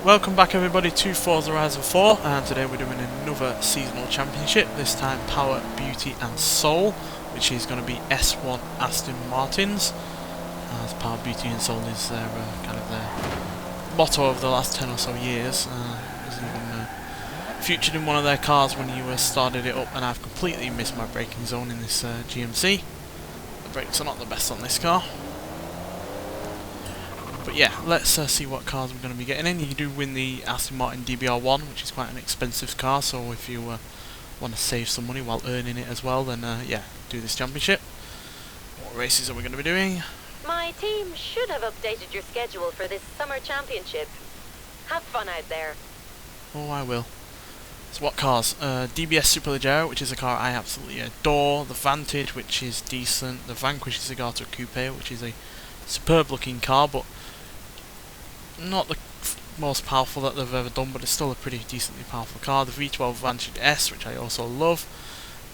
Welcome back everybody to Forza Horizon 4, and today we're doing another seasonal championship, this time Power, Beauty and Soul, which is going to be S1 Aston Martins, as Power, Beauty and Soul is their kind of their motto of the last 10 or so years. It was even featured in one of their cars when you started it up, and I've completely missed my braking zone in this GMC. The brakes are not the best on this car. But yeah, let's see what cars we're going to be getting in. You do win the Aston Martin DBR1, which is quite an expensive car, so if you want to save some money while earning it as well, then yeah, do this championship. What races are we going to be doing? My team should have updated your schedule for this summer championship. Have fun out there. Oh, I will. So what cars? DBS Superleggero, which is a car I absolutely adore. The Vantage, which is decent. The Vanquish Zagato Coupe, which is a superb looking car, but not the most powerful that they've ever done, but it's still a pretty decently powerful car. The V12 Vantage S, which I also love.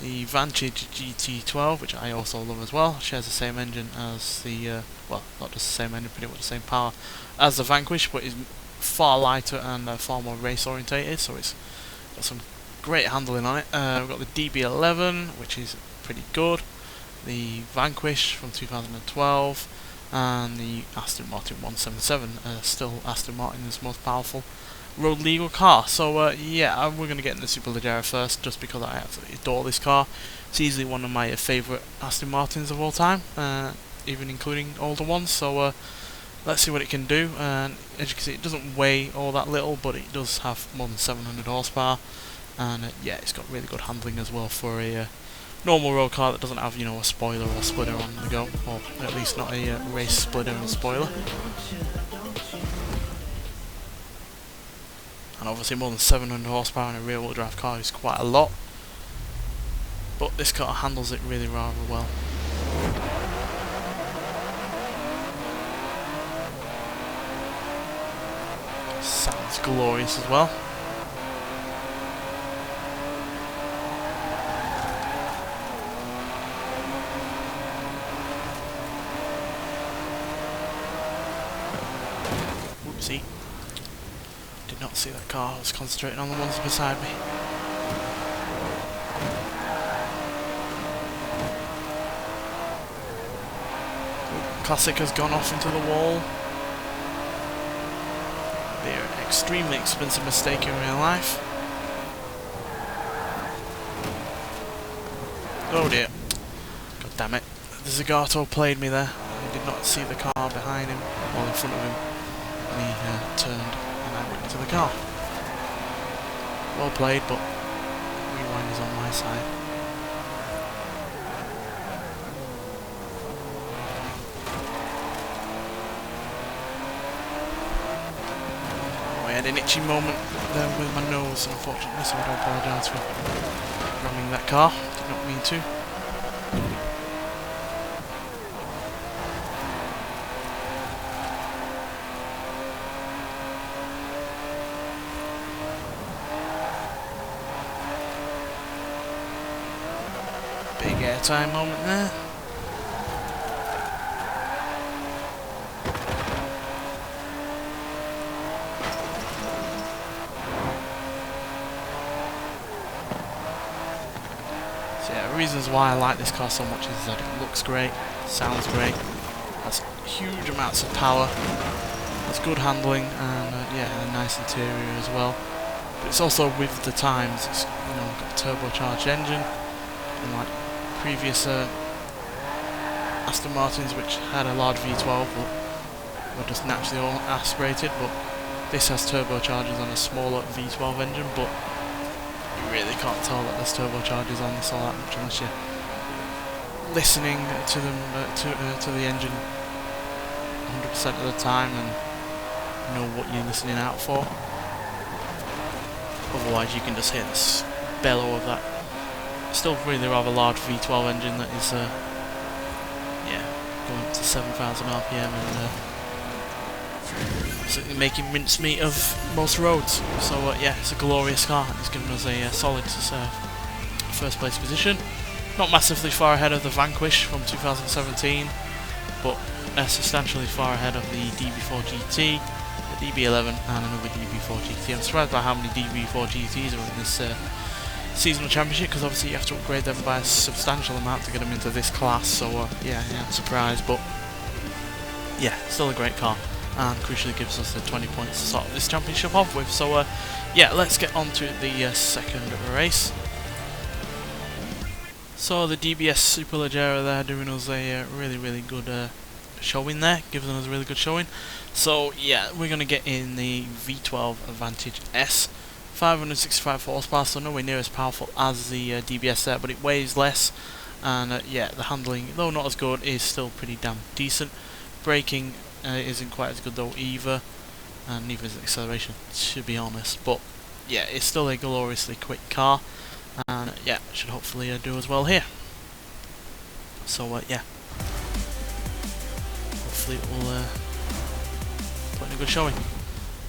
The Vantage GT12, which I also love as well. Shares the same engine as the, well, not just the same engine, pretty much the same power as the Vanquish, but is far lighter and far more race orientated, so it's got some great handling on it. We've got the DB11, which is pretty good. The Vanquish from 2012. And the Aston Martin 177, still Aston Martin's most powerful road legal car. So yeah, we're going to get in the Superleggero first, just because I absolutely adore this car. It's easily one of my favourite Aston Martins of all time, even including older ones. So let's see what it can do. And as you can see, it doesn't weigh all that little, but it does have more than 700 horsepower. And yeah, it's got really good handling as well for a normal road car that doesn't have, you know, a spoiler or a splitter on the go, or at least not a race splitter and spoiler. And obviously more than 700 horsepower in a rear wheel drive car is quite a lot, but this car handles it really rather well. Sounds glorious as well. See, did not see that car. I was concentrating on the ones beside me. Classic has gone off into the wall. They're an extremely expensive mistake in real life. Oh dear. God damn it. The Zagato played me there. I did not see the car behind him, or in front of him. And he turned and I went into the car. Well played, but rewind is on my side. Oh, I had an itchy moment there with my nose, unfortunately, so I do apologise for ramming that car. Did not mean to. Big airtime moment there. So yeah, reasons why I like this car so much is that it looks great, sounds great, has huge amounts of power, has good handling, and yeah, a nice interior as well. But it's also with the times. It's, you know, got a turbocharged engine, and like previous Aston Martins, which had a large V12 but were just naturally all aspirated, but this has turbochargers on a smaller V12 engine, but you really can't tell that there's turbochargers on this all that much unless you're listening to them to the engine 100% of the time and know what you're listening out for. Otherwise you can just hear this bellow of that still really rather large V12 engine that is yeah, going up to 7,000 RPM and absolutely making mincemeat of most roads. So yeah, it's a glorious car. It's given us a solid first place position. Not massively far ahead of the Vanquish from 2017, but substantially far ahead of the DB4 GT a DB11 and another DB4 GT. I'm surprised by how many DB4 GTs are in this seasonal championship, because obviously you have to upgrade them by a substantial amount to get them into this class, so yeah, I'm surprised, but yeah, still a great car, and crucially gives us the 20 points to start this championship off with. So yeah, let's get on to the second race. So the DBS Superleggera there doing us a really good showing there, giving us a really good showing. So yeah, we're going to get in the V12 Advantage S, 565 horsepower, so nowhere near as powerful as the DBS there, but it weighs less, and yeah, the handling, though not as good, is still pretty damn decent. Braking isn't quite as good though either, and neither is the acceleration, to be honest, but yeah, it's still a gloriously quick car, and yeah, should hopefully do as well here. So yeah, hopefully it will put in a good showing.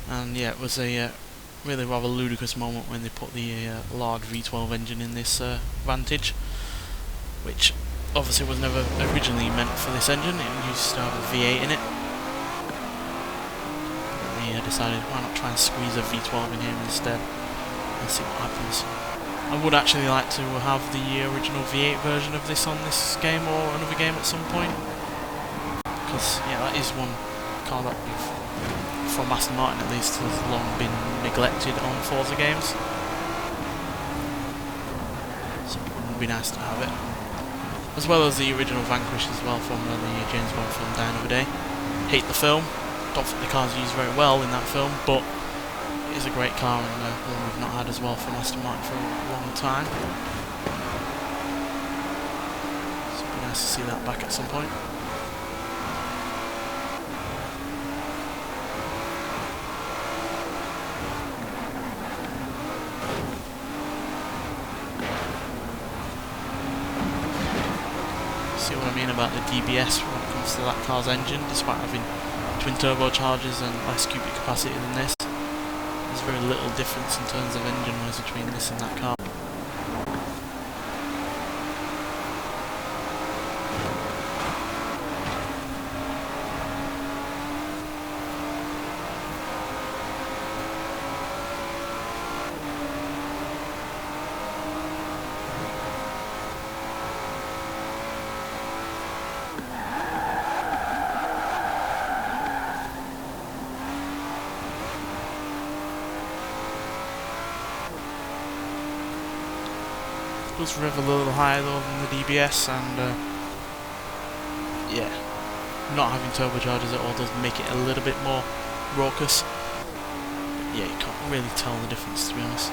And yeah, it was a really rather ludicrous moment when they put the large V12 engine in this Vantage, which obviously was never originally meant for this engine. It used to have a V8 in it. They decided, why not try and squeeze a V12 in here instead and see what happens. I would actually like to have the original V8 version of this on this game or another game at some point, because yeah, that is one car that we've, from Aston Martin at least, has long been neglected on Forza games, so it would be nice to have it, as well as the original Vanquish as well from the James Bond film Die Another Day. Hate the film, don't think the car's used very well in that film, but it is a great car, and one we've not had as well from Aston Martin for a long time, so it'd be nice to see that back at some point. See what I mean about the DBS when it comes to that car's engine, despite having twin turbochargers and less cubic capacity than this. There's very little difference in terms of engine noise between this and that car. Does rev a little higher though than the DBS, and yeah, not having turbochargers at all does make it a little bit more raucous. But yeah, you can't really tell the difference, to be honest.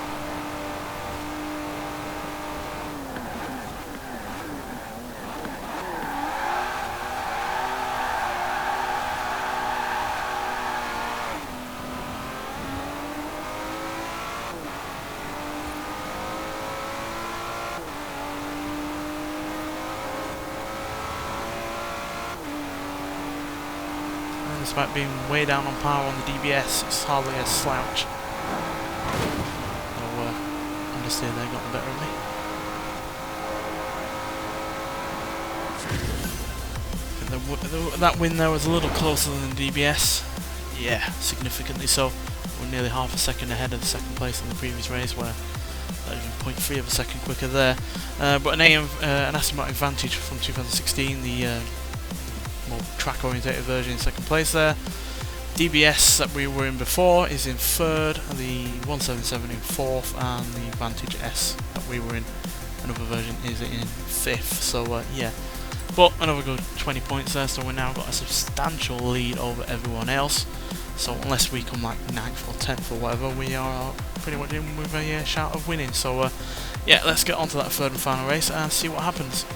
Despite being way down on power on the DBS, it's hardly a slouch. So, understeer there got the better of me. That win there was a little closer than the DBS. Yeah, significantly so. We're nearly half a second ahead of the second place in the previous race, where not even 0.3 of a second quicker there. But an Aston Martin Vantage from 2016, the more track-orientated version, in second place there. DBS that we were in before is in third, the 177 in fourth, and the Vantage S that we were in, another version, is in fifth. So yeah, but another good 20 points there, so we've now got a substantial lead over everyone else. So unless we come like 9th or 10th or whatever, we are pretty much in with a shout of winning. So yeah, let's get on to that third and final race and see what happens.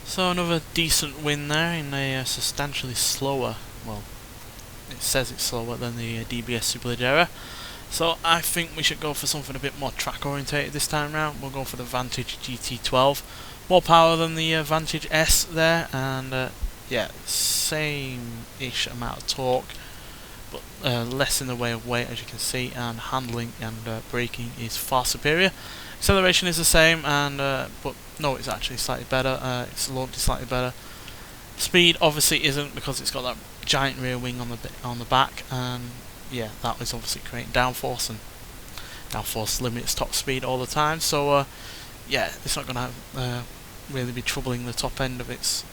So another decent win there in a substantially slower, well, it says it's slower than the DBS Superleggera. So I think we should go for something a bit more track orientated this time round. We'll go for the Vantage GT12. More power than the Vantage S there, and yeah, same-ish amount of torque, but less in the way of weight, as you can see, and handling and braking is far superior. Acceleration is the same, and but no, it's actually slightly better. Its launch is slightly better. Speed obviously isn't, because it's got that giant rear wing on the back, and yeah, that was obviously creating downforce, and downforce limits top speed all the time. So yeah, it's not going to really be troubling the top end of its,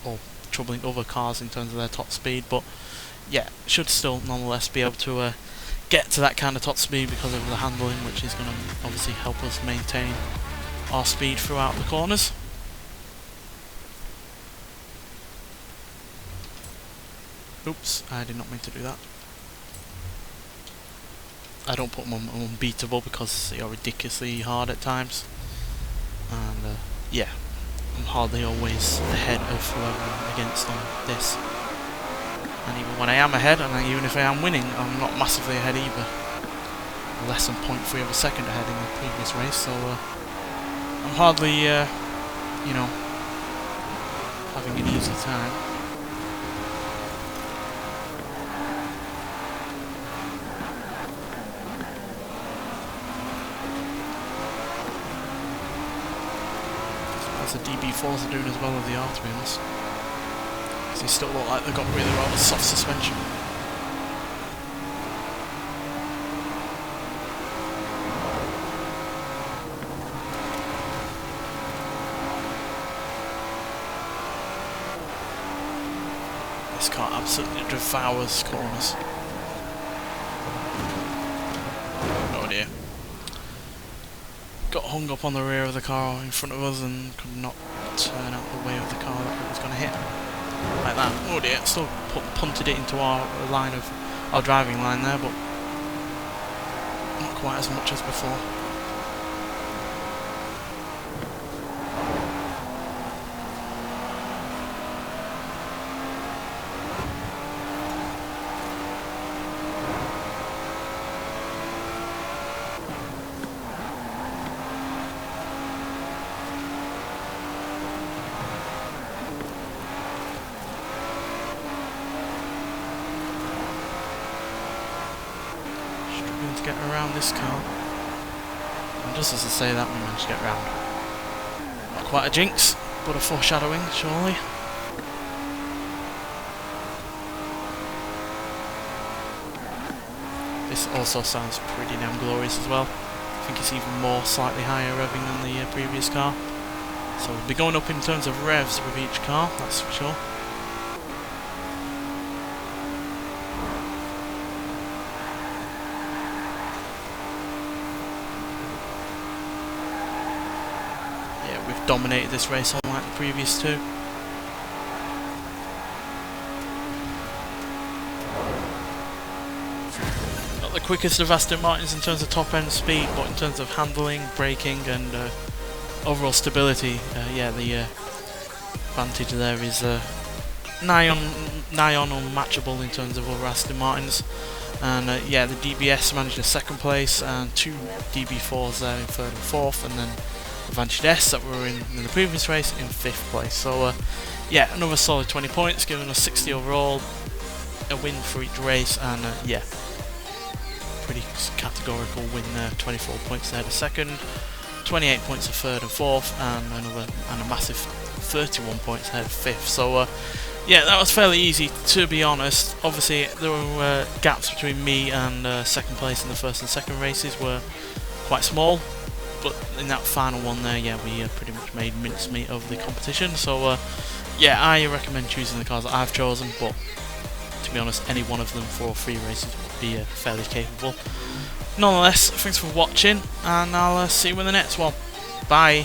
or troubling other cars in terms of their top speed, but yeah, should still nonetheless be able to get to that kind of top speed because of the handling, which is going to obviously help us maintain our speed throughout the corners. Oops, I did not mean to do that. I don't put them on unbeatable because they are ridiculously hard at times, and yeah, I'm hardly always ahead of whoever I'm against on this. And even when I am ahead, and even if I am winning, I'm not massively ahead either. Less than 0.3 of a second ahead in the previous race, so I'm hardly, you know, having an easy time. As the DB4s are doing as well as they are, to be honest. Because they still look like they've got really rather soft suspension. This car absolutely devours corners. Oh dear. Got hung up on the rear of the car in front of us and could not turn out the way of the car that it was going to hit. Like that. Oh dear, still punted it into our line of our driving line there, but not quite as much as before. To get around this car, and just as I say that, we managed to get around. Not quite a jinx, but a foreshadowing, surely. This also sounds pretty damn glorious as well. I think it's even more slightly higher revving than the previous car, so we'll be going up in terms of revs with each car, that's for sure. We've dominated this race unlike the previous two. Not the quickest of Aston Martins in terms of top end speed, but in terms of handling, braking and overall stability, yeah, the advantage there is nigh on unmatchable in terms of other Aston Martins. And yeah, the DBS managed a second place, and two DB4s there in third and fourth, and then Vantage S that were in the previous race in 5th place. So yeah, another solid 20 points, giving us 60 overall, a win for each race, and yeah, pretty categorical win there. 24 points ahead of second, 28 points of third and fourth, and a massive 31 points ahead of 5th. So yeah, that was fairly easy, to be honest. Obviously there were gaps between me and second place in the first and second races were quite small, but in that final one there, yeah, we pretty much made mincemeat of the competition. So yeah, I recommend choosing the cars that I've chosen, but to be honest, any one of them for all 3 races would be fairly capable. Nonetheless, thanks for watching, and I'll see you in the next one. Bye!